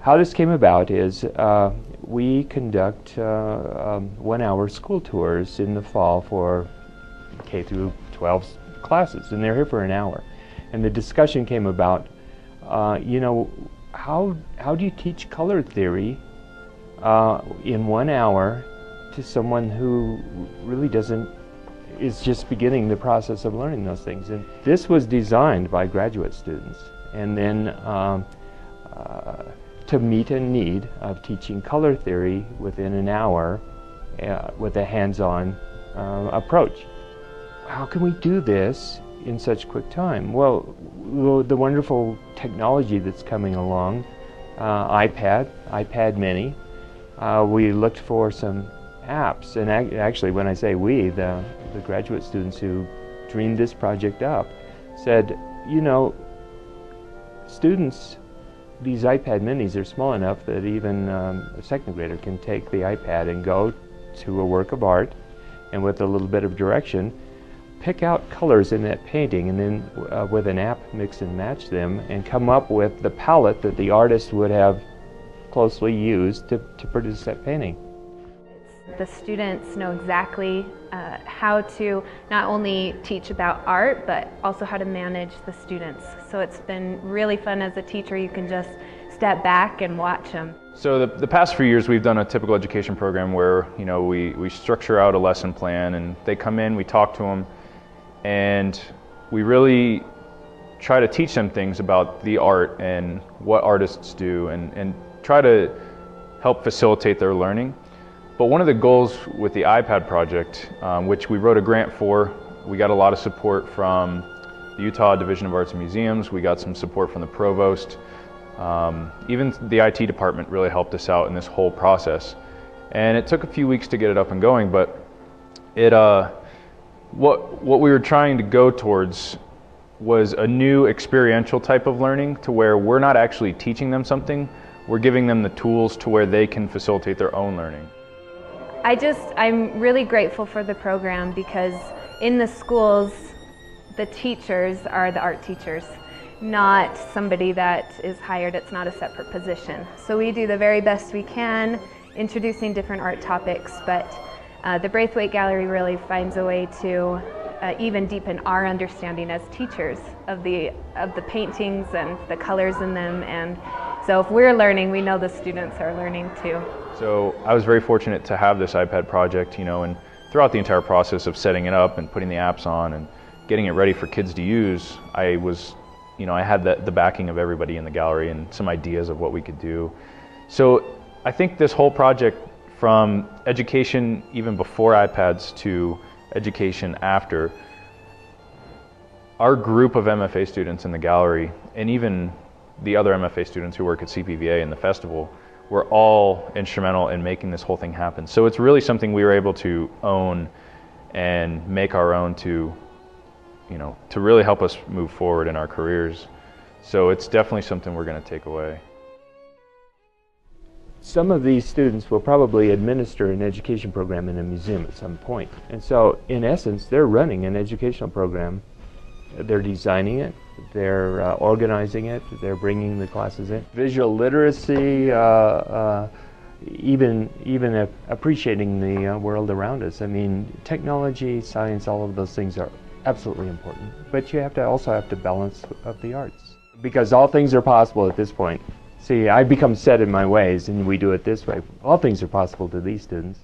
How this came about is we conduct 1-hour school tours in the fall for K through 12 classes, and they're here for an hour. And the discussion came about, you know, how do you teach color theory in 1 hour to someone who really is just beginning the process of learning those things? And this was designed by graduate students, and then to meet a need of teaching color theory within an hour with a hands-on approach. How can we do this in such quick time? Well, the wonderful technology that's coming along, iPad mini, we looked for some apps, and actually when I say we, the graduate students who dreamed this project up said, you know, students, these iPad minis are small enough that even a second grader can take the iPad and go to a work of art, and with a little bit of direction, pick out colors in that painting, and then with an app mix and match them and come up with the palette that the artist would have closely used to produce that painting. The students know exactly how to not only teach about art, but also how to manage the students. So it's been really fun as a teacher. You can just step back and watch them. So the past few years we've done a typical education program where, you know, we structure out a lesson plan, and they come in, we talk to them, and we really try to teach them things about the art and what artists do, and try to help facilitate their learning. But one of the goals with the iPad project, which we wrote a grant for, we got a lot of support from the Utah Division of Arts and Museums, we got some support from the provost, even the IT department really helped us out in this whole process. And it took a few weeks to get it up and going, but what we were trying to go towards was a new experiential type of learning, to where we're not actually teaching them something, we're giving them the tools to where they can facilitate their own learning. I'm really grateful for the program, because in the schools, the teachers are the art teachers, not somebody that is hired. It's not a separate position. So we do the very best we can, introducing different art topics, but the Braithwaite Gallery really finds a way to even deepen our understanding as teachers of the paintings and the colors in them. And so if we're learning, we know the students are learning too. So I was very fortunate to have this iPad project, you know, and throughout the entire process of setting it up and putting the apps on and getting it ready for kids to use, I had the backing of everybody in the gallery and some ideas of what we could do. So I think this whole project, from education even before iPads to education after, our group of MFA students in the gallery, and even the other MFA students who work at CPVA and the festival, were all instrumental in making this whole thing happen. So it's really something we were able to own and make our own to really help us move forward in our careers. So it's definitely something we're going to take away. Some of these students will probably administer an education program in a museum at some point. And so, in essence, they're running an educational program. They're designing it, they're organizing it, they're bringing the classes in. Visual literacy, even appreciating the world around us. I mean, technology, science, all of those things are absolutely important. But you also have to balance of the arts, because all things are possible at this point. See, I've become set in my ways, and we do it this way. All things are possible to these students.